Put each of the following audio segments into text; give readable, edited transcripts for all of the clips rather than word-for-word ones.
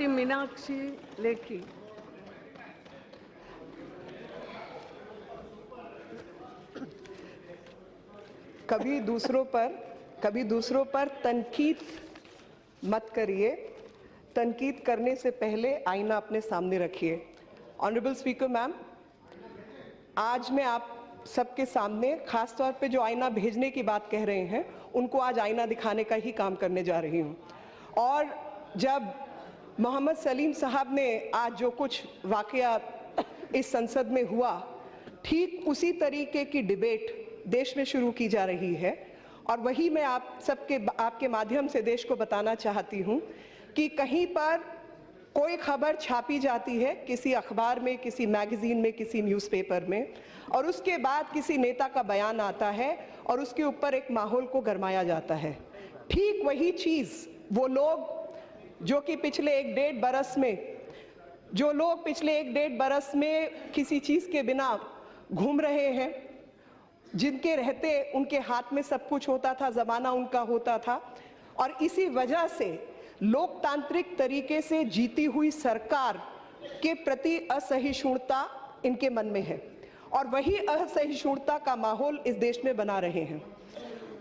श्रीमती मीनाक्षी लेखी। कभी दूसरों पर तनकीद मत करिए, तनकीद करने से पहले आईना अपने सामने रखिए। ऑनरेबल स्पीकर मैम, आज मैं आप सबके सामने खास तौर पे जो आईना भेजने की बात कह रहे हैं उनको आज आईना दिखाने का ही काम करने जा रही हूँ। और जब मोहम्मद सलीम साहब ने आज जो कुछ वाकया इस संसद में हुआ, ठीक उसी तरीके की डिबेट देश में शुरू की जा रही है। और वही मैं आपके माध्यम से देश को बताना चाहती हूँ कि कहीं पर कोई खबर छापी जाती है किसी अखबार में, किसी मैगजीन में, किसी न्यूज़पेपर में, और उसके बाद किसी नेता का बयान आता है और उसके ऊपर एक माहौल को गरमाया जाता है। ठीक वही चीज़ वो लोग जो कि पिछले एक डेढ़ बरस में किसी चीज़ के बिना घूम रहे हैं, जिनके रहते उनके हाथ में सब कुछ होता था, ज़माना उनका होता था, और इसी वजह से लोकतांत्रिक तरीके से जीती हुई सरकार के प्रति असहिष्णुता इनके मन में है, और वही असहिष्णुता का माहौल इस देश में बना रहे हैं।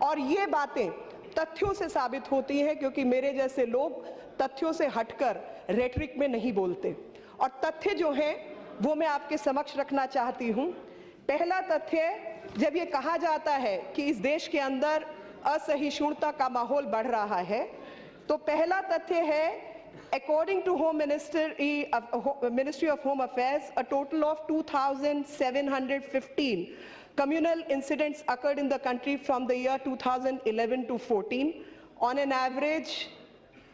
और ये बातें तथ्यों से साबित होती हैं, क्योंकि मेरे जैसे लोग तथ्यों से हटकर रेटरिक में नहीं बोलते। और तथ्य जो हैं वो मैं आपके समक्ष रखना चाहती हूँ। पहला तथ्य, जब ये कहा जाता है कि इस देश के अंदर असहिष्णुता का माहौल बढ़ रहा है, तो पहला तथ्य है, according to ministry of home affairs, a total of 2,715 communal incidents occurred in the country from the year 2011 to 14. On an average,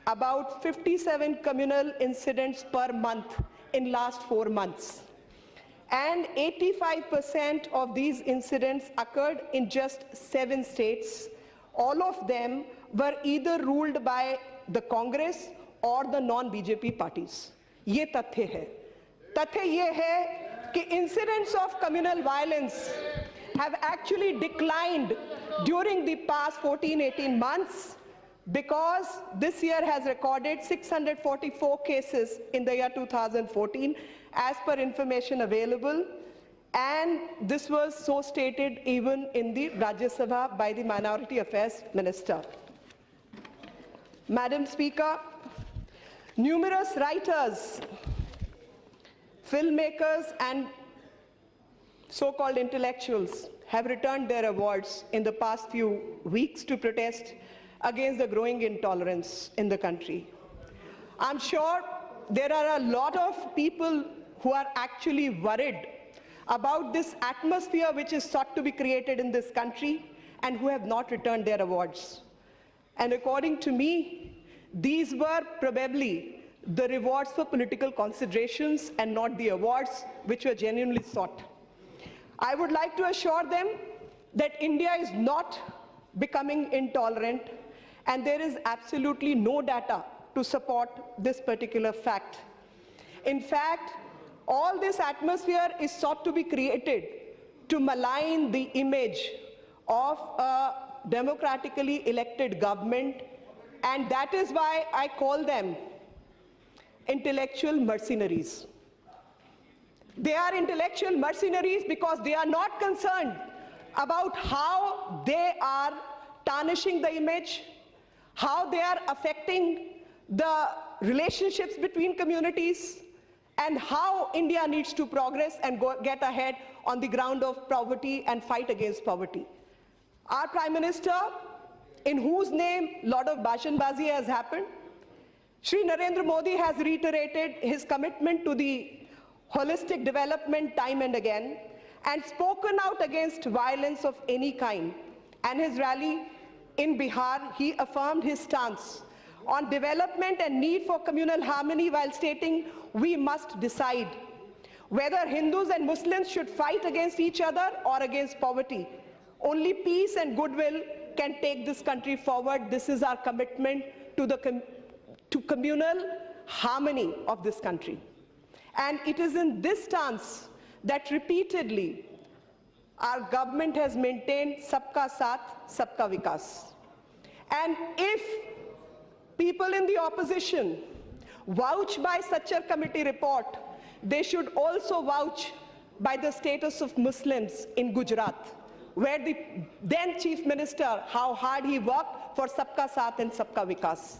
about 57 communal incidents per month in last 4 months. And 85% of these incidents occurred in just 7 states. All of them were either ruled by the Congress or the non-BJP parties. ये तथ्य है। तथ्य ये है कि incidents of communal violence have actually declined during the past 14-18 months, because this year has recorded 644 cases in the year 2014 as per information available, and this was so stated even in the Rajya Sabha by the Minority Affairs Minister. Madam Speaker, numerous writers, filmmakers and so-called intellectuals have returned their awards in the past few weeks to protest against the growing intolerance in the country. I'm sure there are a lot of people who are actually worried about this atmosphere which is sought to be created in this country and who have not returned their awards. And according to me, these were probably the rewards for political considerations and not the awards which were genuinely sought. I would like to assure them that India is not becoming intolerant, and there is absolutely no data to support this particular fact. In fact, all this atmosphere is sought to be created to malign the image of a democratically elected government, and that is why I call them intellectual mercenaries. They are intellectual mercenaries because they are not concerned about how they are tarnishing the image, how they are affecting the relationships between communities, and how India needs to progress and get ahead on the ground of poverty and fight against poverty. Our Prime Minister, in whose name a lot of bashanbazi has happened, Shri Narendra Modi has reiterated his commitment to the holistic development time and again, and spoken out against violence of any kind. And his rally in Bihar, he affirmed his stance on development and need for communal harmony while stating we must decide whether Hindus and Muslims should fight against each other or against poverty. Only peace and goodwill can take this country forward. This is our commitment to communal harmony of this country. And it is in this stance that repeatedly our government has maintained Sabka Saath, Sabka Vikas. And if people in the opposition vouch by such a committee report, they should also vouch by the status of Muslims in Gujarat, where the then Chief Minister, how hard he worked for Sabka Saath and Sabka Vikas.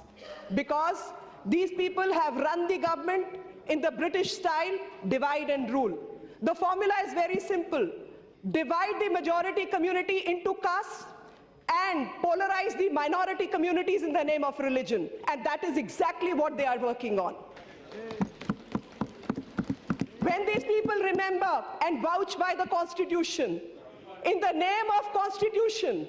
Because these people have run the government in the British style, divide and rule. The formula is very simple. Divide the majority community into castes and polarize the minority communities in the name of religion. And that is exactly what they are working on. When these people remember and vouch by the Constitution, in the name of Constitution,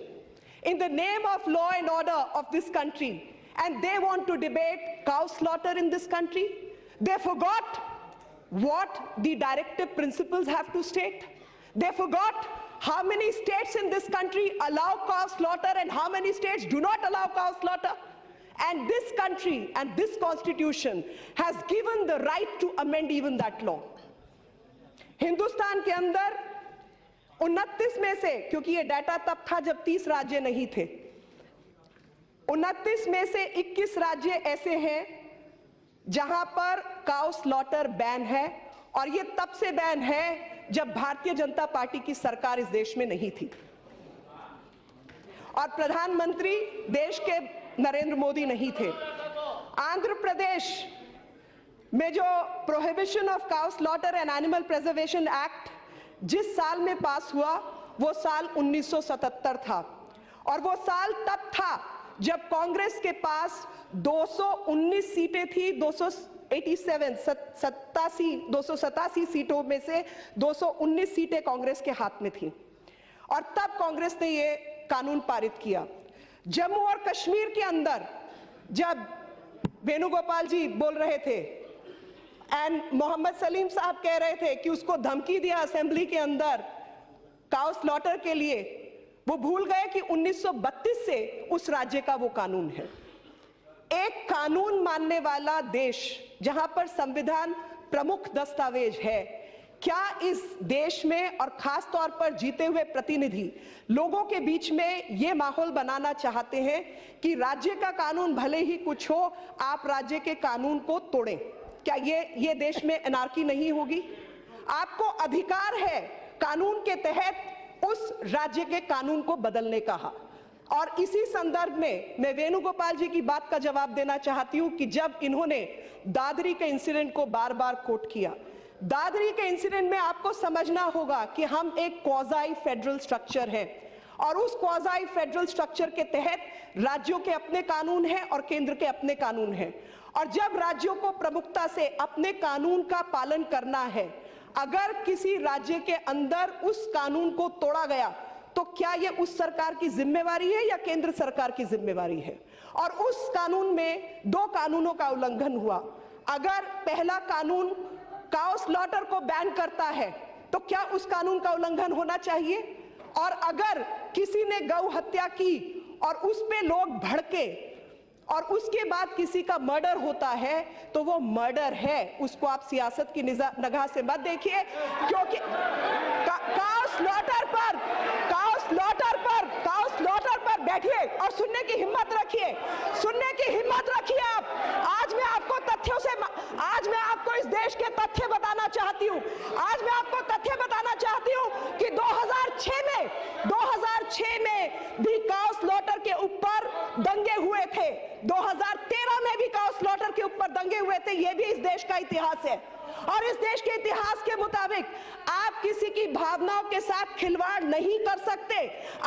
in the name of law and order of this country, and they want to debate cow slaughter in this country, they forgot what the directive principles have to state. They forgot how many states in this country allow cow slaughter and how many states do not allow cow slaughter. And this country and this Constitution has given the right to amend even that law. Hindustan के अंदर 29 में से, क्योंकि ये data तब था जब 30 राज्य नहीं थे, 29 में से 21 राज्य ऐसे हैं जहां पर काउ स्लॉटर बैन है, और ये तब से बैन है जब भारतीय जनता पार्टी की सरकार इस देश में नहीं थी और प्रधानमंत्री देश के नरेंद्र मोदी नहीं थे। आंध्र प्रदेश में जो prohibition of cow slaughter and animal preservation act जिस साल में पास हुआ, वो साल 1977 था, और वो साल तब था जब कांग्रेस के पास 219 सीटें थी, 287 सीटों में से 219 सीटें कांग्रेस के हाथ में थी, और तब कांग्रेस ने ये कानून पारित किया। जम्मू और कश्मीर के अंदर जब वेणुगोपाल जी बोल रहे थे एंड मोहम्मद सलीम साहब कह रहे थे कि उसको धमकी दिया असेंबली के अंदर काउ स्लॉटर के लिए, वो भूल गए कि 1932 से उस राज्य का वो कानून है। एक कानून मानने वाला देश जहां पर संविधान प्रमुख दस्तावेज है, क्या इस देश में और खास तौर पर जीते हुए प्रतिनिधि लोगों के बीच में ये माहौल बनाना चाहते हैं कि राज्य का कानून भले ही कुछ हो, आप राज्य के कानून को तोड़ें? क्या ये देश में एनार्की नहीं होगी? आपको अधिकार है कानून के तहत उस राज्य के कानून को बदलने का। और इसी संदर्भ में मैं वेणुगोपाल जी की बात का जवाब देना चाहती हूं कि जब इन्होंने दादरी के इंसिडेंट को बार बार कोट किया, दादरी के इंसिडेंट में आपको समझना होगा कि हम एक क्वाज़ाई फेडरल स्ट्रक्चर है, और उस क्वाज़ाई फेडरल स्ट्रक्चर के तहत राज्यों के अपने कानून हैं और केंद्र के अपने कानून हैं, और जब राज्यों को प्रमुखता से अपने कानून का पालन करना है, अगर किसी राज्य के अंदर उस कानून को तोड़ा गया तो क्या ये उस सरकार की जिम्मेवारी है या केंद्र सरकार की जिम्मेवारी है? और उस कानून में दो कानूनों का उल्लंघन हुआ। अगर पहला कानून काउ स्लॉटर को बैन करता है तो क्या उस कानून का उल्लंघन होना चाहिए? और अगर किसी ने गौ हत्या की और उस पे लोग भड़के और उसके बाद किसी का मर्डर होता है तो वो मर्डर है, उसको आप सियासत की निगाह से मत देखिए, क्योंकि काउ स्लॉटर पर बैठिए और सुनने की हिम्मत रखिए, आप। आज मैं आपको इस देश के तथ्य बताना चाहती हूँ। आज मैं आपको तथ्य बताना चाहती हूँ कि 2006 में भी काउ स्लॉटर के ऊपर दंगे हुए थे, 2013 में भी काउ स्लॉटर के ऊपर दंगे हुए थे। यह भी इस देश का इतिहास है, और इस देश के इतिहास के मुताबिक आप किसी की भावनाओं के साथ खिलवाड़ नहीं कर सकते।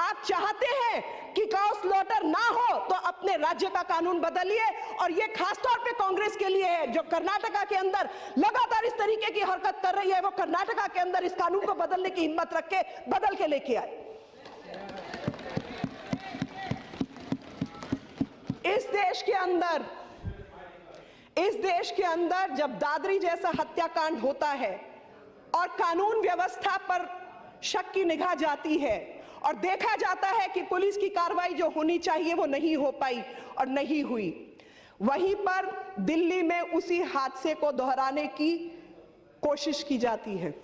आप चाहते हैं कि काउ स्लॉटर ना हो तो अपने राज्य का कानून बदलिए, और ये खास तौर पे कांग्रेस के लिए है जो कर्नाटका के अंदर लगातार इस तरीके की हरकत कर रही है। वो कर्नाटका के अंदर इस कानून को बदलने की हिम्मत रख के बदल के लेके आए। इस देश के अंदर जब दादरी जैसा हत्याकांड होता है और कानून व्यवस्था पर शक की निगाह जाती है और देखा जाता है कि पुलिस की कार्रवाई जो होनी चाहिए वो नहीं हो पाई और नहीं हुई, वहीं पर दिल्ली में उसी हादसे को दोहराने की कोशिश की जाती है।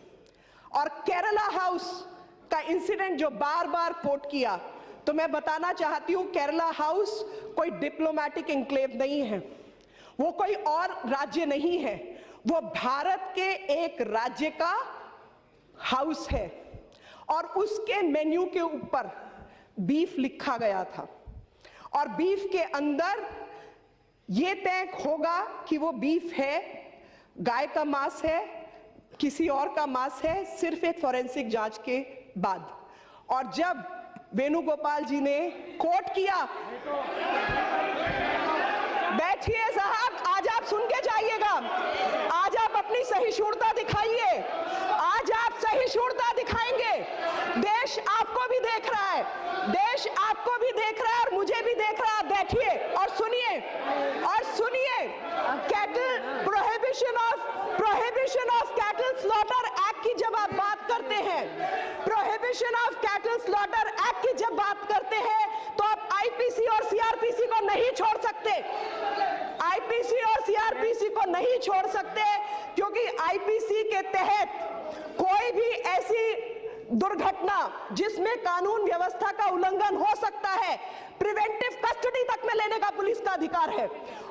और केरला हाउस का इंसिडेंट जो बार बार कोट किया, तो मैं बताना चाहती हूं केरला हाउस कोई डिप्लोमैटिक एन्क्लेव नहीं है, वो कोई और राज्य नहीं है, वो भारत के एक राज्य का हाउस है और उसके मेन्यू के ऊपर बीफ लिखा गया था और बीफ के अंदर ये तय होगा कि वो बीफ है, गाय का मांस है, किसी और का मांस है, सिर्फ एक फॉरेंसिक जांच के बाद। और जब वेणुगोपाल जी ने कोट किया, बैठिए साहब, आज आप सुन के जाइएगा, आज आप अपनी सहिष्णुता दिखाइए, आज आप सहिष्णुता दिखाएंगे। देश आपको भी देख रहा है, देश आपको भी देख रहा है और मुझे भी देख रहा है। बैठिए और सुनिए, और सुनिए। Cattle prohibition of cattle slaughter act की जब आप बात करते हैं, prohibition of cattle slaughter act की जब बात करते हैं, तो आप आईपीसी और सीआरपीसी को नहीं छोड़ सकते। आईपीसी और सीआरपीसी को नहीं छोड़ सकते क्योंकि आईपीसी के तहत कोई भी ऐसी दुर्घटना जिसमें कानून व्यवस्था का उल्लंघन हो सकता है, प्रिवेंटिव कस्टडी तक में लेने का पुलिस का अधिकार है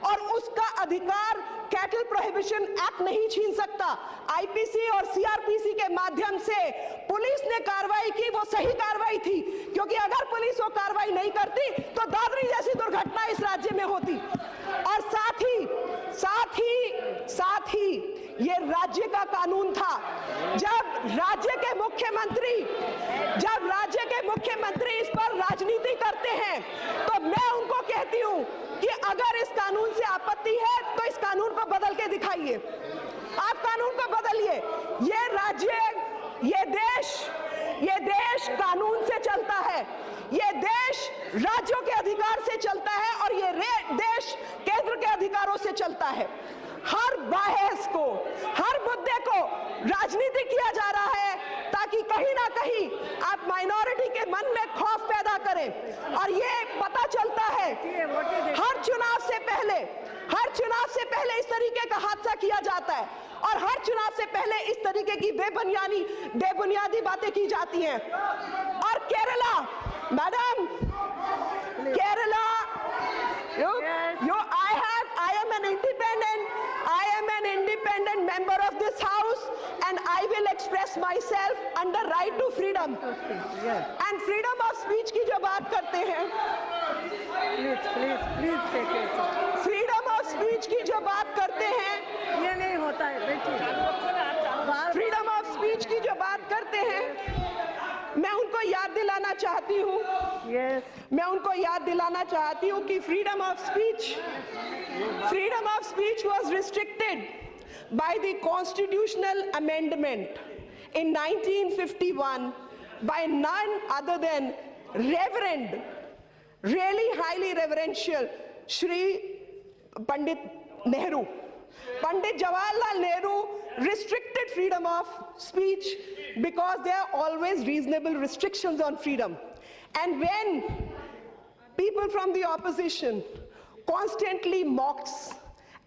और उसका अधिकार कैटल प्रोहिबिशन एक्ट नहीं छीन सकता। आईपीसी और सीआरपीसी के माध्यम से पुलिस ने कार्रवाई की, वो सही कार्रवाई थी, क्योंकि अगर पुलिस वो कार्रवाई नहीं करती तो दादरी जैसी दुर्घटना इस राज्य में होती। और साथ ही ये राज्य का कानून था। जब राज्य के मुख्यमंत्री इस पर राजनीति करते हैं तो मैं उनको कहती हूं कि अगर इस कानून से आपत्ति है तो इस कानून को बदल के दिखाइए, आप कानून को बदलिए। ये देश कानून से चलता है, ये देश राज्यों के अधिकार से चलता है और ये देश केंद्र के अधिकारों से चलता है। हर बहस को, हर मुद्दे को राजनीति किया जा रहा है ताकि कहीं ना कहीं आप माइनॉरिटी के मन में खौफ पैदा करें। और ये पता चलता है हर चुनाव से पहले इस तरीके का हादसा किया जाता है और हर चुनाव से पहले इस तरीके की बेबुनियादी बातें की जाती हैं। और Kerala, madam, Kerala, I am an independent member of this house and I will express myself under right to freedom. And freedom of speech की जो बात करते हैं, please take it. freedom of speech की जो बात करते हैं, ये नहीं होता है, बैठिए। freedom of speech की जो बात करते हैं, मैं उनको याद दिलाना चाहती हूँ, मैं उनको याद दिलाना चाहती हूँ कि freedom of speech was restricted by the constitutional amendment in 1951 by none other than Reverend, really highly reverential Shri Pandit Nehru. Pandit Jawaharlal Nehru restricted freedom of speech because there are always reasonable restrictions on freedom. And when people from the opposition constantly mocks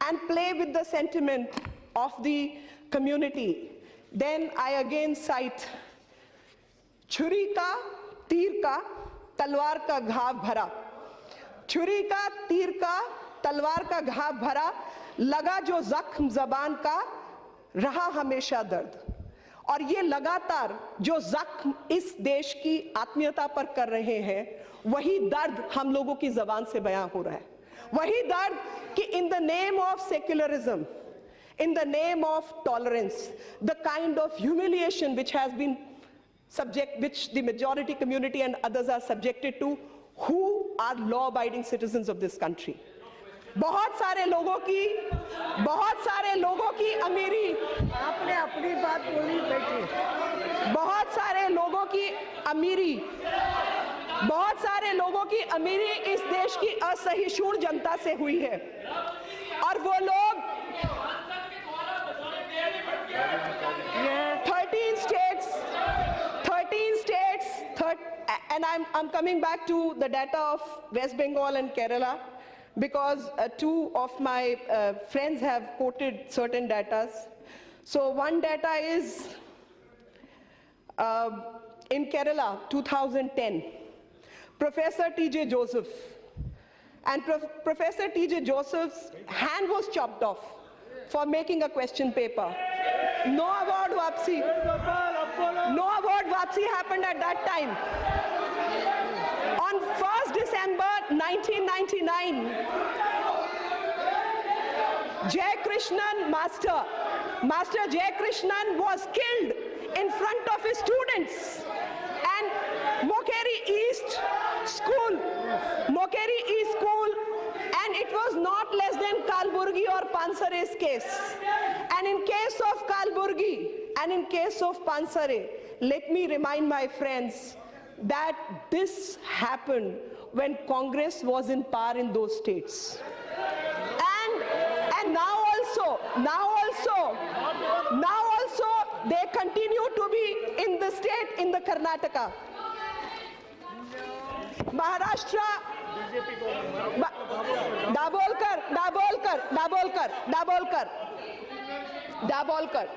and play with the sentiment of the community, then I again cite छुरी का, तीर का, तलवार का घाव भरा। छुरी का, तीर का, तलवार का घाव भरा, लगा जो जख्म जबान का, रहा हमेशा दर्द। और ये लगातार जो जख्म इस देश की आत्मीयता पर कर रहे हैं, वही दर्द हम लोगों की जबान से बयां हो रहा है। वही दर्द कि in the name of secularism, in the name of tolerance, the kind of humiliation which the majority community and others are subjected to, who are law-abiding citizens of this country. बहुत सारे लोगों की अमीरी, आपने अपनी बात बोली, बैठिए। बहुत सारे लोगों की अमीरी इस देश की असहिष्णु जनता से हुई है। और वो लोग 13 states, and I'm coming back to the data of West Bengal and Kerala because two of my friends have quoted certain data. So one data is in Kerala, 2010, Professor T.J. Joseph and Professor T.J. Joseph's hand was chopped off for making a question paper. No award wapsi. No award wapsi happened at that time. On 1st December 1999, Jay Krishnan, Master Jay Krishnan was killed in front of his students. And Mokeri East School, and it was not less than Kalburgi or Pansare's case. And in case of Kalburgi and in case of Pansare, let me remind my friends that this happened when Congress was in power in those states. And now also, they continue to be in the state, in the Karnataka. Maharashtra,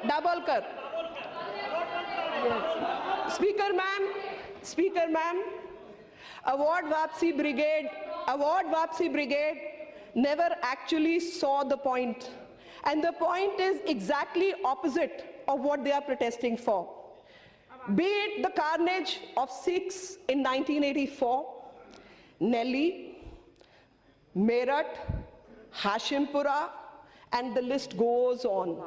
Dabolkar. Speaker ma'am, Award Wapsi Brigade never actually saw the point. And the point is exactly opposite of what they are protesting for. Be it the carnage of Sikhs in 1984, Nellie, Meerut, Hashimpura, and the list goes on.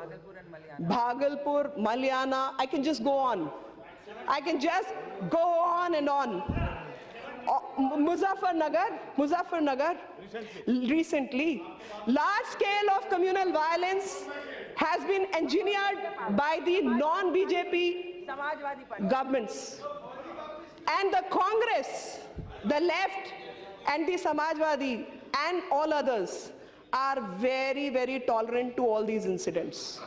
Bhagalpur, Malyana, I can just go on. I can just go on and on. Muzaffarnagar, recently, large scale of communal violence has been engineered by the non-BJP governments. And the Congress, the left and the Samajwadi and all others are very, very tolerant to all these incidents.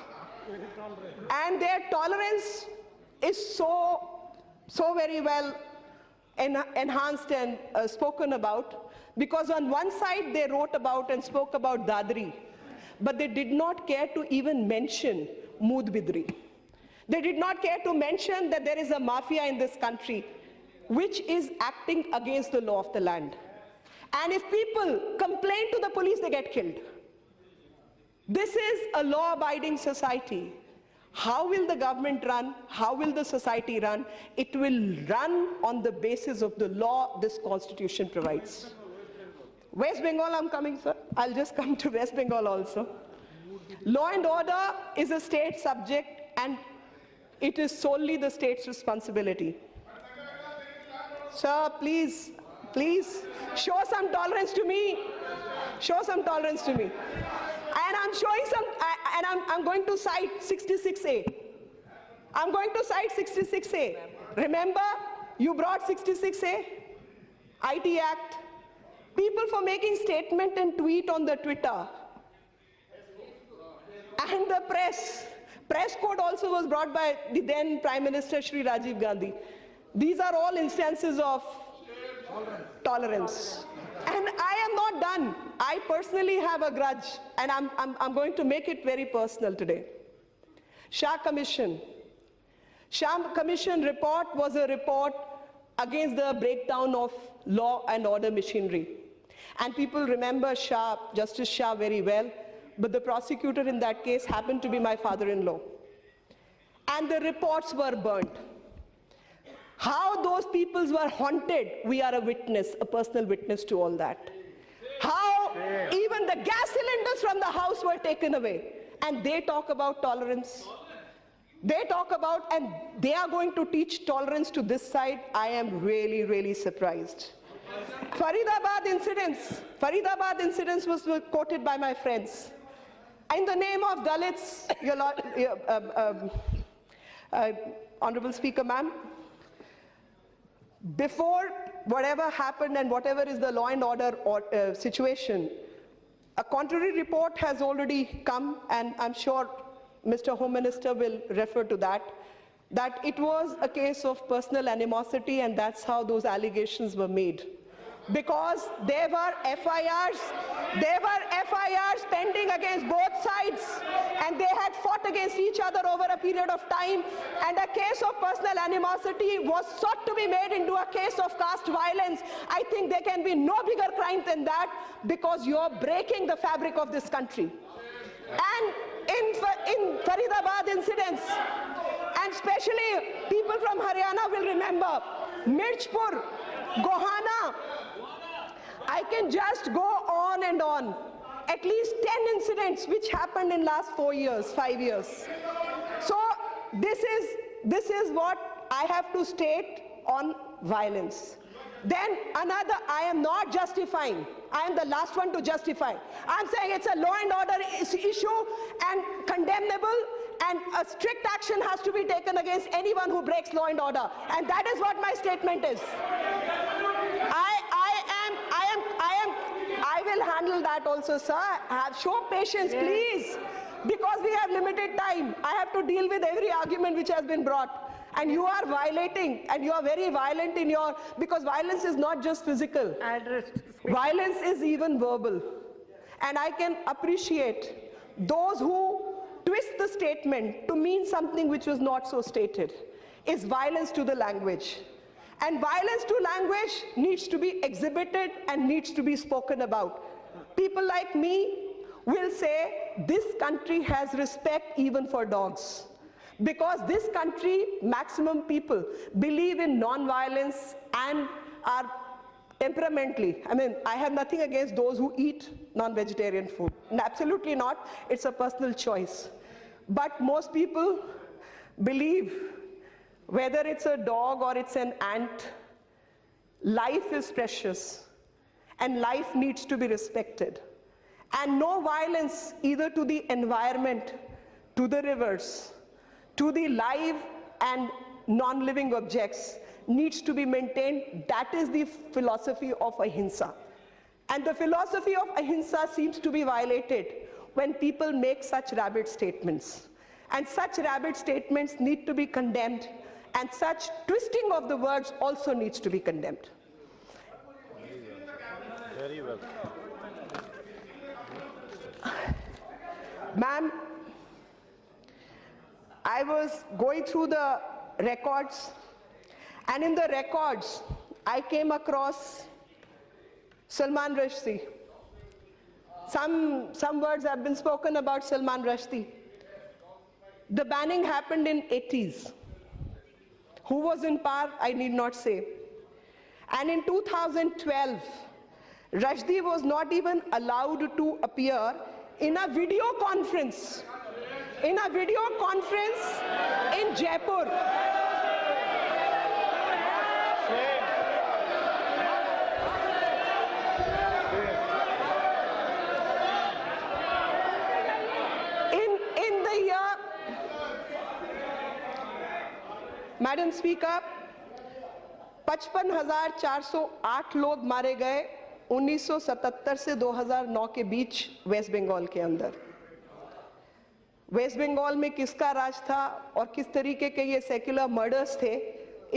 And their tolerance is so very well enhanced and spoken about, because on one side they wrote about and spoke about Dadri, but they did not care to even mention Mood Bidri. They did not care to mention that there is a mafia in this country which is acting against the law of the land. And if people complain to the police, they get killed. This is a law-abiding society. How will the government run? How will the society run? It will run on the basis of the law this constitution provides. West Bengal, I'm coming, sir. I'll just come to West Bengal also. Law and order is a state subject, and it is solely the state's responsibility. Sir, please, show some tolerance to me. Show some tolerance to me. And I'm showing some, and I'm going to cite 66A. I'm going to cite 66A. Remember, you brought 66A, IT Act. People for making statement and tweet on the Twitter. And the press code also was brought by the then Prime Minister Shri Rajiv Gandhi. These are all instances of tolerance. And I am not done. I personally have a grudge, and I'm going to make it very personal today. Shah Commission report was a report against the breakdown of law and order machinery. And people remember Justice Shah very well, but the prosecutor in that case happened to be my father-in-law. And the reports were burnt. How those peoples were haunted, we are a witness, a personal witness to all that. How even the gas cylinders from the house were taken away. And they talk about tolerance. They talk about, and they are going to teach tolerance to this side. I am really, really surprised. Faridabad incidents was quoted by my friends. In the name of Dalits, Honorable Speaker, ma'am, before whatever happened and whatever is the law and order situation, a contrary report has already come, and I'm sure Mr. Home Minister will refer to that it was a case of personal animosity, and that's how those allegations were made. because there were FIRs pending against both sides, and they had fought against each other over a period of time, and a case of personal animosity was sought to be made into a case of caste violence. I think there can be no bigger crime than that, because you're breaking the fabric of this country. And in Faridabad incidents, and especially people from Haryana will remember, Mirchpur, Gohana, I can just go on and on. At least 10 incidents which happened in last 4 years, 5 years. So this is what I have to state on violence. Then another, I am not justifying. I am the last one to justify. I'm saying it's a law and order issue and condemnable, and a strict action has to be taken against anyone who breaks law and order. And that is what my statement is. I will handle that also, sir. Show patience, please. Because we have limited time. I have to deal with every argument which has been brought. And you are violating, and you are very violent in your, because violence is not just physical. Violence is even verbal. And I can appreciate those who twist the statement to mean something which was not so stated. Is violence to the language. And violence to language needs to be exhibited and needs to be spoken about. People like me will say this country has respect even for dogs. Because this country, maximum people, believe in non-violence and are temperamentally. I mean, I have nothing against those who eat non-vegetarian food. Absolutely not. It's a personal choice. But most people believe, whether it's a dog or it's an ant, life is precious and life needs to be respected. And no violence either to the environment, to the rivers, to the live and non-living objects needs to be maintained. That is the philosophy of ahimsa. And the philosophy of ahimsa seems to be violated when people make such rabid statements. And such rabid statements need to be condemned, and such twisting of the words also needs to be condemned. Very well. Ma'am, I was going through the records, and in the records, I came across Salman Rushdie. Some words have been spoken about Salman Rushdie. The banning happened in 80s. Who was in power, I need not say. And in 2012, Rushdie was not even allowed to appear in a video conference. In Jaipur. In the year, Madam Speaker, 55,408 लोग मारे गए 1977 से 2009 के बीच waste Bengal के अंदर। Waste Bengal में किसका राज था और किस तरीके के ये सेक्युलर मर्डर्स थे,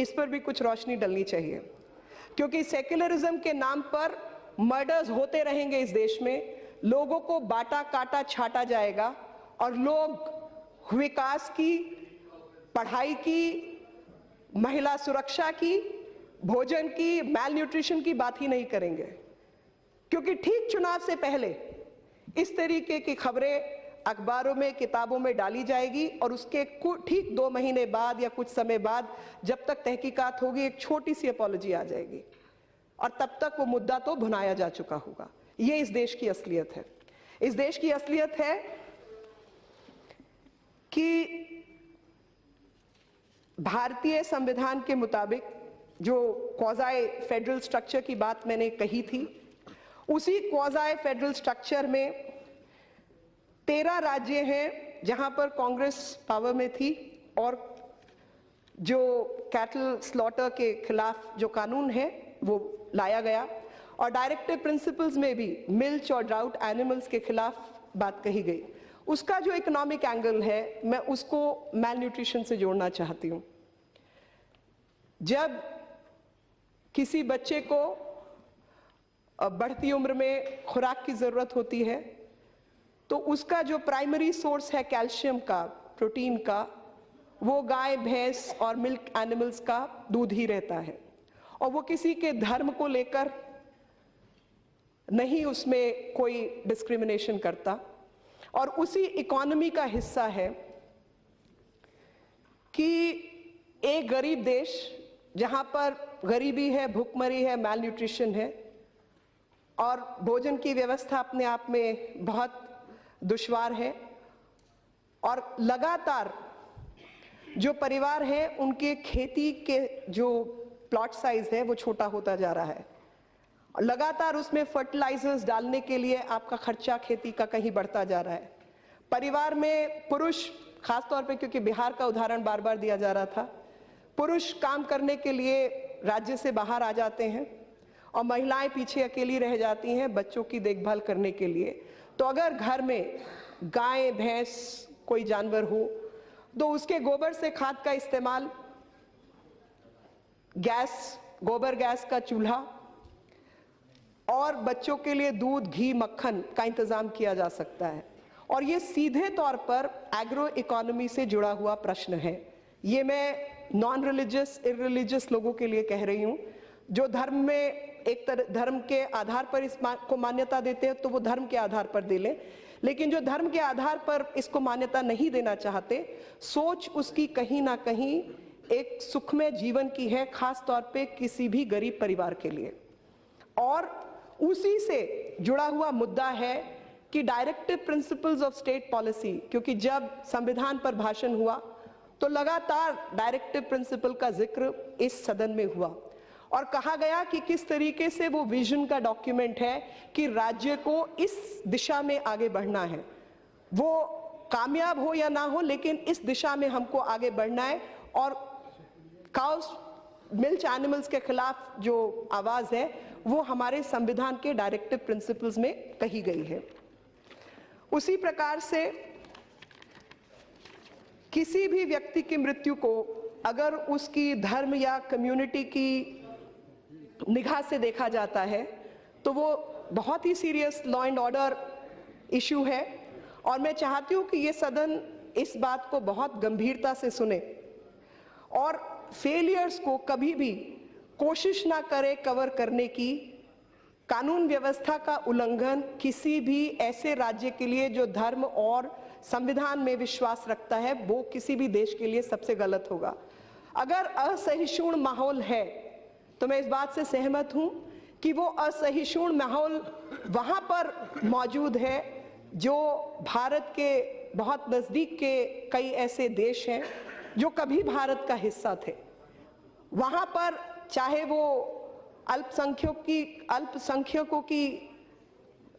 इस पर भी कुछ रोशनी डलनी चाहिए, क्योंकि सेक्युलरिज्म के नाम पर मर्डर्स होते रहेंगे इस देश में, लोगों को बांटा काटा छाटा जाएगा और लोग विकास की, पढ़ाई की, महिला सुरक्षा की, भोजन की, मैल न्यूट्रिशन की बात ही नहीं करेंगे, क्योंकि ठीक चुनाव से पहले इस तरीके की खबरें अखबारों में, किताबों में डाली जाएगी और उसके ठीक 2 महीने बाद या कुछ समय बाद जब तक तहकीकात होगी एक छोटी सी अपॉलॉजी आ जाएगी और तब तक वो मुद्दा तो भुनाया जा चुका होगा। ये इस देश की असलियत है। इस देश की असलियत है कि भारतीय संविधान के मुताबिक जो क्वाज़ाई फेडरल स्ट्रक्चर की बात मैंने कही थी, उसी क्वाज़ाई फेडरल स्ट्रक्चर में 13 राज्य हैं जहां पर कांग्रेस पावर में थी और जो कैटल स्लॉटर के खिलाफ जो कानून है वो लाया गया और डायरेक्टिव प्रिंसिपल्स में भी मिल्च और ड्राउट एनिमल्स के खिलाफ बात कही गई। उसका जो इकोनॉमिक एंगल है मैं उसको मैल न्यूट्रिशन से जोड़ना चाहती हूं। जब किसी बच्चे को बढ़ती उम्र में खुराक की ज़रूरत होती है, तो उसका जो प्राइमरी सोर्स है कैल्शियम का, प्रोटीन का, वो गाय, भैंस और मिल्क एनिमल्स का दूध ही रहता है। और वो किसी के धर्म को लेकर नहीं उसमें कोई डिस्क्रिमिनेशन करता, और उसी इकोनॉमी का हिस्सा है कि एक गरीब देश जहां पर गरीबी है, भूखमरी है, मैल न्यूट्रिशन है और भोजन की व्यवस्था अपने आप में बहुत दुश्वार है, और लगातार जो परिवार है उनके खेती के जो प्लॉट साइज है वो छोटा होता जा रहा है, और लगातार उसमें फर्टिलाइजर्स डालने के लिए आपका खर्चा खेती का कहीं बढ़ता जा रहा है। परिवार में पुरुष, खासतौर पे क्योंकि बिहार का उदाहरण बार बार दिया जा रहा था, पुरुष काम करने के लिए राज्य से बाहर आ जाते हैं और महिलाएं पीछे अकेली रह जाती हैं बच्चों की देखभाल करने के लिए। तो अगर घर में गाय, भैंस, कोई जानवर हो तो उसके गोबर से खाद का इस्तेमाल, गैस, गोबर गैस का चूल्हा और बच्चों के लिए दूध, घी, मक्खन का इंतजाम किया जा सकता है। और ये सीधे तौर पर एग्रो इकोनॉमी से जुड़ा हुआ प्रश्न है। ये मैं नॉन रिलीजियस, इररिलीजियस लोगों के लिए कह रही हूँ। जो धर्म में एक धर्म के आधार पर इस को मान्यता देते हैं तो वो धर्म के आधार पर दे लें, लेकिन जो धर्म के आधार पर इसको मान्यता नहीं देना चाहते, सोच उसकी कहीं ना कहीं एक सुखमय जीवन की है, खास तौर पे किसी भी गरीब परिवार के लिए। और उसी से जुड़ा हुआ मुद्दा है कि directive principles of state policy, क्योंकि जब संविधान पर भाषण हुआ तो लगातार डायरेक्टिव प्रिंसिपल का जिक्र इस सदन में हुआ और कहा गया कि किस तरीके से वो विजन का डॉक्यूमेंट है कि राज्य को इस दिशा में आगे बढ़ना है। वो कामयाब हो या ना हो, लेकिन इस दिशा में हमको आगे बढ़ना है। और काउस, मिल्क एनिमल्स के खिलाफ जो आवाज है वो हमारे संविधान के डायरेक्टिव प्रिंसिपल्स में कही गई है। उसी प्रकार से किसी भी व्यक्ति की मृत्यु को अगर उसकी धर्म या कम्युनिटी की निगाह से देखा जाता है तो वो बहुत ही serious law and order issue है। और मैं चाहती हूँ कि ये सदन इस बात को बहुत गंभीरता से सुने और फेलियर्स को कभी भी कोशिश ना करे कवर करने की। कानून व्यवस्था का उल्लंघन किसी भी ऐसे राज्य के लिए जो धर्म और संविधान में विश्वास रखता है, वो किसी भी देश के लिए सबसे गलत होगा। अगर असहिष्णु माहौल है तो मैं इस बात से सहमत हूं कि वो असहिष्णु माहौल वहां पर मौजूद है जो भारत के बहुत नजदीक के कई ऐसे देश हैं जो कभी भारत का हिस्सा थे। वहां पर चाहे वो अल्पसंख्यकों की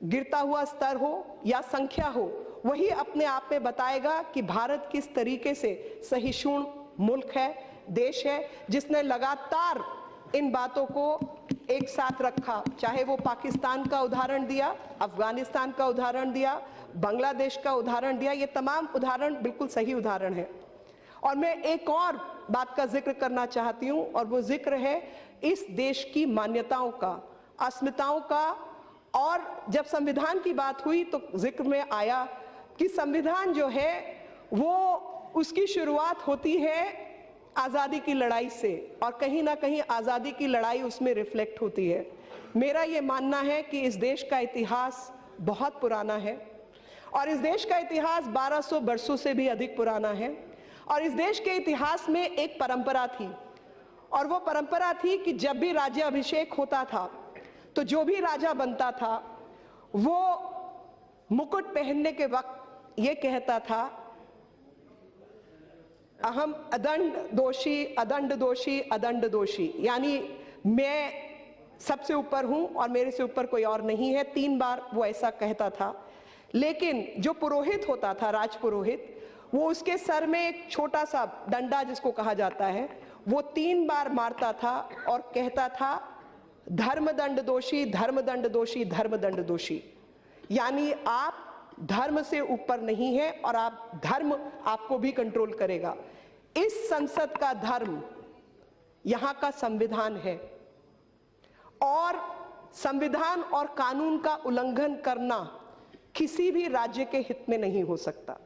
गिरता हुआ स्तर हो या संख्या हो, वही अपने आप में बताएगा कि भारत किस तरीके से सहिष्णु मुल्क है, देश है, जिसने लगातार इन बातों को एक साथ रखा। चाहे वो पाकिस्तान का उदाहरण दिया, अफगानिस्तान का उदाहरण दिया, बांग्लादेश का उदाहरण दिया, ये तमाम उदाहरण बिल्कुल सही उदाहरण है। और मैं एक और बात का जिक्र करना चाहती हूँ और वो जिक्र है इस देश की मान्यताओं का, अस्मिताओं का। और जब संविधान की बात हुई तो जिक्र में आया कि संविधान जो है वो उसकी शुरुआत होती है आज़ादी की लड़ाई से और कहीं ना कहीं आज़ादी की लड़ाई उसमें रिफ्लेक्ट होती है। मेरा ये मानना है कि इस देश का इतिहास बहुत पुराना है और इस देश का इतिहास 1200 वर्षों से भी अधिक पुराना है। और इस देश के इतिहास में एक परंपरा थी और वो परंपरा थी कि जब भी राज्याभिषेक होता था तो जो भी राजा बनता था वो मुकुट पहनने के वक्त ये कहता था, अहम अदंड दोषी, अदंड दोषी, अदंड दोषी, यानी मैं सबसे ऊपर हूं और मेरे से ऊपर कोई और नहीं है। 3 बार वो ऐसा कहता था। लेकिन जो पुरोहित होता था, राजपुरोहित, वो उसके सर में एक छोटा सा डंडा जिसको कहा जाता है वो 3 बार मारता था और कहता था, धर्मदंड दोषी, धर्मदंड दोषी, धर्मदंड दोषी। यानी आप धर्म से ऊपर नहीं है और आप धर्म आपको भी कंट्रोल करेगा। इस संसद का धर्म यहाँ का संविधान है और संविधान और कानून का उल्लंघन करना किसी भी राज्य के हित में नहीं हो सकता।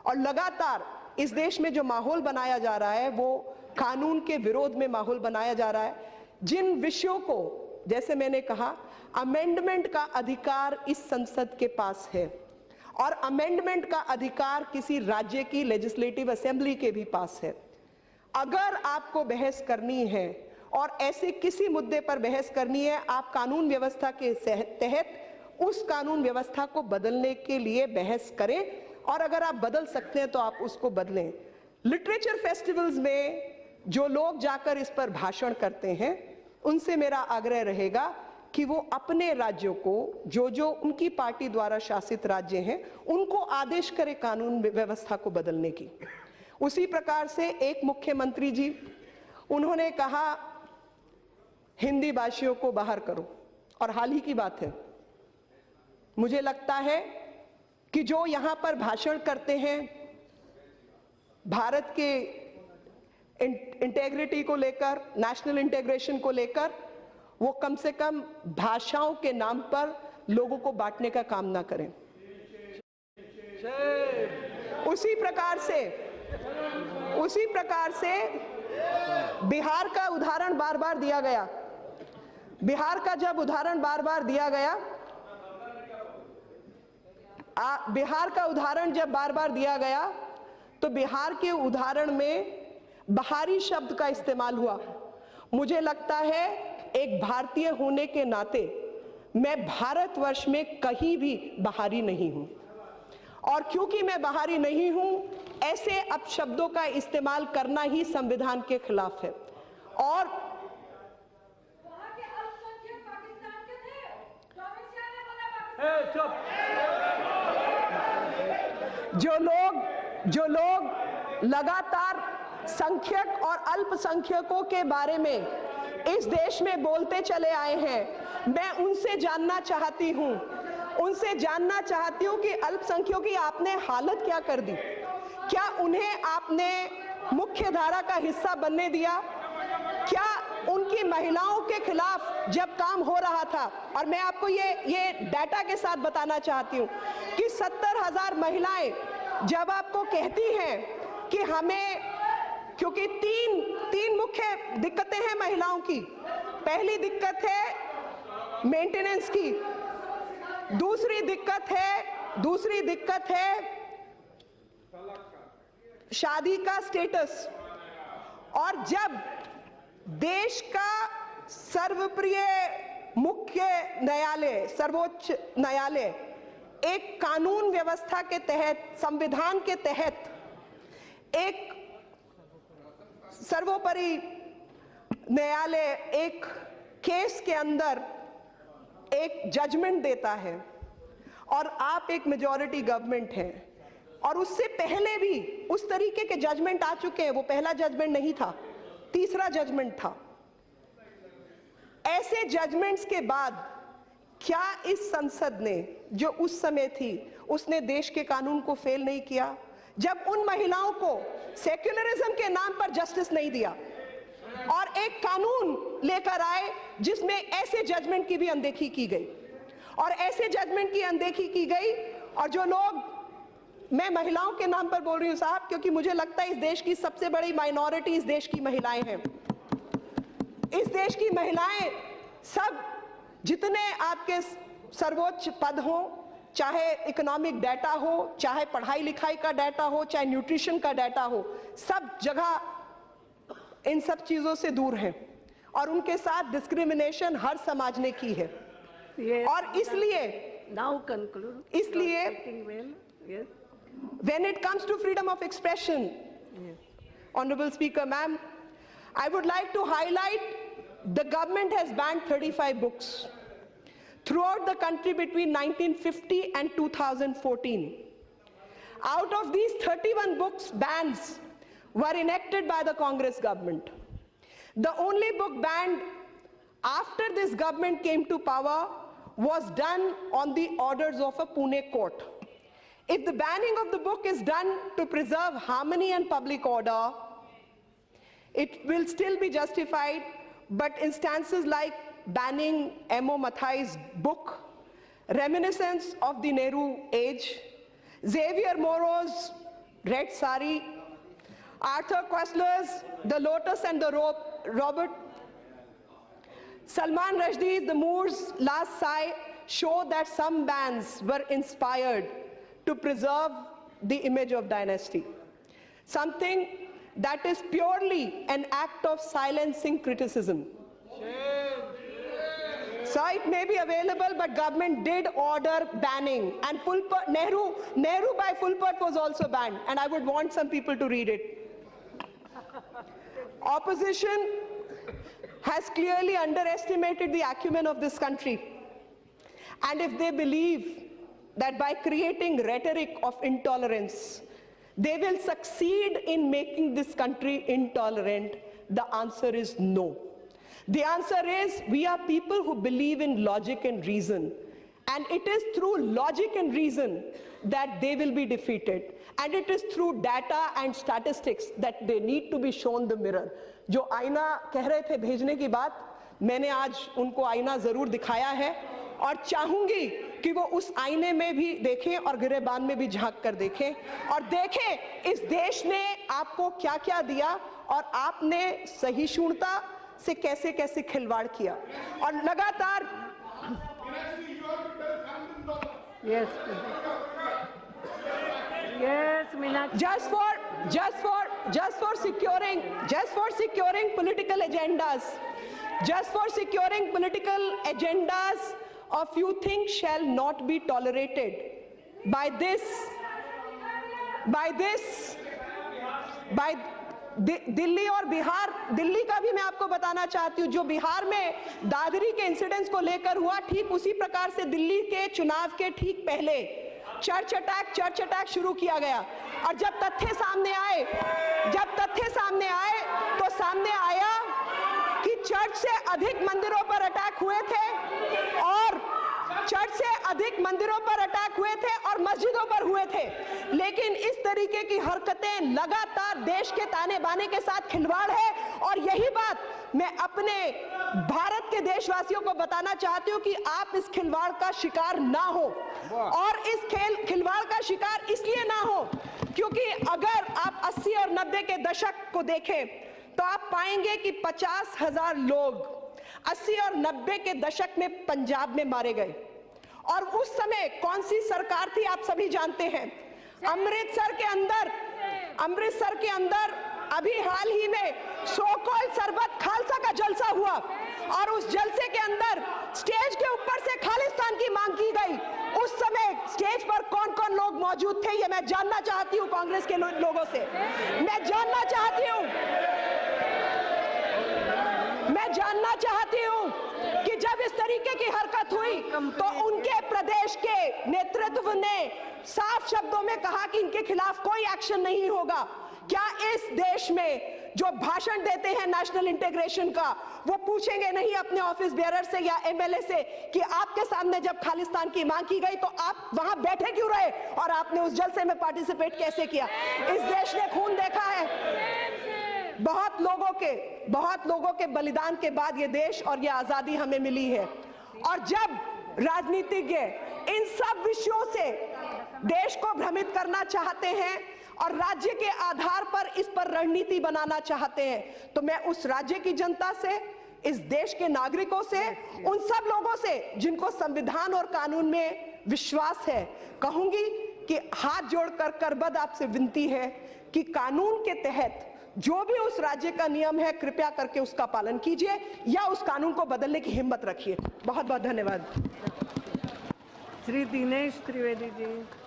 और लगातार इस देश में जो माहौल बनाया जा रहा है वो कानून के विरोध में माहौल बनाया जा रहा है। जिन विषयों को, जैसे मैंने कहा, अमेंडमेंट का अधिकार इस संसद के पास है और अमेंडमेंट का अधिकार किसी राज्य की लेजिस्लेटिव असेंबली के भी पास है। अगर आपको बहस करनी है और ऐसे किसी मुद्दे पर बहस करनी है, आप कानून व्यवस्था के तहत उस कानून व्यवस्था को बदलने के लिए बहस करें और अगर आप बदल सकते हैं तो आप उसको बदलें। लिटरेचर फेस्टिवल्स में जो लोग जाकर इस पर भाषण करते हैं उनसे मेरा आग्रह रहेगा कि वो अपने राज्यों को, जो उनकी पार्टी द्वारा शासित राज्य हैं, उनको आदेश करें कानून व्यवस्था को बदलने की। उसी प्रकार से एक मुख्यमंत्री जी, उन्होंने कहा हिंदी भाषियों को बाहर करो, और हाल ही की बात है। मुझे लगता है कि जो यहां पर भाषण करते हैं भारत के इंटेग्रिटी को लेकर, नेशनल इंटीग्रेशन को लेकर, वो कम से कम भाषाओं के नाम पर लोगों को बांटने का काम ना करें। उसी प्रकार से बिहार का उदाहरण बार बार दिया गया। बिहार का जब उदाहरण बार बार दिया गया, बिहार का उदाहरण जब बार बार दिया गया तो बिहार के उदाहरण में बाहरी शब्द का इस्तेमाल हुआ। मुझे लगता है एक भारतीय होने के नाते मैं भारतवर्ष में कहीं भी बाहरी नहीं हूं, और क्योंकि मैं बाहरी नहीं हूं, ऐसे अपशब्दों का इस्तेमाल करना ही संविधान के खिलाफ है। और जो लोग लगातार संख्यक और अल्पसंख्यकों के बारे में इस देश में बोलते चले आए हैं, मैं उनसे जानना चाहती हूं कि अल्पसंख्यकों की आपने हालत क्या कर दी? क्या उन्हें आपने मुख्य धारा का हिस्सा बनने दिया? क्या उनकी महिलाओं के खिलाफ जब काम हो रहा था, और मैं आपको ये डाटा के साथ बताना चाहती हूं कि 70,000 महिलाएं जब आपको कहती हैं कि हमें, क्योंकि तीन मुख्य दिक्कतें हैं महिलाओं की। पहली दिक्कत है मेंटेनेंस की, दूसरी दिक्कत है शादी का स्टेटस, और जब देश का सर्वप्रिय मुख्य न्यायालय, सर्वोच्च न्यायालय, एक कानून व्यवस्था के तहत, संविधान के तहत एक सर्वोपरि न्यायालय एक केस के अंदर एक जजमेंट देता है, और आप एक मेजॉरिटी गवर्नमेंट हैं, और उससे पहले भी उस तरीके के जजमेंट आ चुके हैं। वो पहला जजमेंट नहीं था, तीसरा जजमेंट था। ऐसे जजमेंट्स के बाद क्या इस संसद ने, जो उस समय थी, उसने देश के कानून को फेल नहीं किया? जब उन महिलाओं को सेक्युलरिज्म के नाम पर जस्टिस नहीं दिया और एक कानून लेकर आए जिसमें ऐसे जजमेंट की भी अनदेखी की गई, और ऐसे जजमेंट की अनदेखी की गई, और जो लोग, मैं महिलाओं के नाम पर बोल रही हूं साहब, क्योंकि मुझे लगता है इस देश की सबसे बड़ी माइनॉरिटी इस देश की महिलाएं हैं। इस देश की महिलाएं सब, जितने आपके सर्वोच्च पद हो, चाहे इकोनॉमिक डाटा हो, चाहे पढ़ाई लिखाई का डाटा हो, चाहे न्यूट्रिशन का डाटा हो, सब जगह इन सब चीजों से दूर हैं, और उनके साथ डिस्क्रिमिनेशन हर समाज ने की है। और इसलिए when it comes to freedom of expression, Honorable Speaker, ma'am, I would like to highlight the government has banned 35 books throughout the country between 1950 and 2014. Out of these 31 books, bans were enacted by the Congress government. The only book banned after this government came to power was done on the orders of a Pune court. If the banning of the book is done to preserve harmony and public order, it will still be justified, but instances like banning M.O. Mathai's book, Reminiscence of the Nehru Age, Xavier Moro's Red Sari, Arthur Koestler's The Lotus and the Robert, Salman Rushdie's The Moor's Last Sigh show that some bans were inspired to preserve the image of dynasty. Something that is purely an act of silencing criticism. So it may be available, but government did order banning. And Nehru by Fulpert was also banned. And I would want some people to read it. Opposition has clearly underestimated the acumen of this country. And if they believe that by creating rhetoric of intolerance, they will succeed in making this country intolerant, the answer is no. The answer is we are people who believe in logic and reason. And it is through logic and reason that they will be defeated. And it is through data and statistics that they need to be shown the mirror. जो आईना कह रहे थे भेजने की बात, मैंने आज उनको आईना जरूर दिखाया है और चाहूंगी कि वो उस आईने में भी देखें और गिरेबान में भी झांक कर देखें और देखें इस देश ने आपको क्या क्या दिया और आपने सहिष्णुता से कैसे कैसे खिलवाड़ किया और लगातार just for securing political agendas a few things shall not be tolerated by Delhi और बिहार दिल्ली का भी मैं आपको बताना चाहती हूं जो बिहार में दादरी के इंसिडेंट्स को लेकर हुआ ठीक उसी प्रकार से दिल्ली के चुनाव के ठीक पहले चर्च अटैक शुरू किया गया और जब तथ्य सामने आए तो सामने आया कि चर्च से अधिक मंदिरों पर अटैक हुए थे और मस्जिदों पर हुए थे लेकिन इस तरीके की हरकतें लगातार देश के ताने बाने के साथ खिलवाड़ है और यही बात मैं अपने भारत के देशवासियों को बताना चाहती हूं कि आप इस खिलवाड़ का शिकार ना हो और इस खिलवाड़ का शिकार इसलिए ना हो क्योंकि अगर आप 80 और 90 के दशक को देखें तो आप पाएंगे कि 50,000 लोग 80 और 90 के दशक में पंजाब में मारे गए और उस समय कौन सी सरकार थी आप सभी जानते हैं अमृतसर के अंदर अभी हाल ही में सो कॉल्ड सरबत खालसा का जलसा हुआ और उस जलसे के अंदर स्टेज के ऊपर से खालिस्तान की मांग की गई उस समय स्टेज पर कौन कौन लोग मौजूद थे ये मैं जानना चाहती हूं कांग्रेस के लोगों से मैं जानना चाहती हूं कि जब इस तरीके की हरकत हुई तो उनके प्रदेश के नेतृत्व ने साफ शब्दों में कहा कि इनके खिलाफ कोई एक्शन नहीं होगा क्या इस देश में जो भाषण देते हैं नेशनल इंटीग्रेशन का वो पूछेंगे नहीं अपने ऑफिस बेयरर से या एमएलए से कि आपके सामने जब खालिस्तान की मांग की गई तो आप वहां बैठे क्यों रहे और आपने उस जलसे में पार्टिसिपेट कैसे किया इस देश ने खून देखा है बहुत लोगों के बलिदान के बाद ये देश और ये आजादी हमें मिली है और जब राजनीतिज्ञ इन सब विषयों से देश को भ्रमित करना चाहते हैं और राज्य के आधार पर इस पर रणनीति बनाना चाहते हैं तो मैं उस राज्य की जनता से इस देश के नागरिकों से उन सब लोगों से जिनको संविधान और कानून में विश्वास है कहूंगी कि हाथ जोड़कर करबद्ध आपसे विनती है कि कानून के तहत जो भी उस राज्य का नियम है कृपया करके उसका पालन कीजिए या उस कानून को बदलने की हिम्मत रखिए बहुत बहुत धन्यवाद श्री दिनेश त्रिवेदी जी।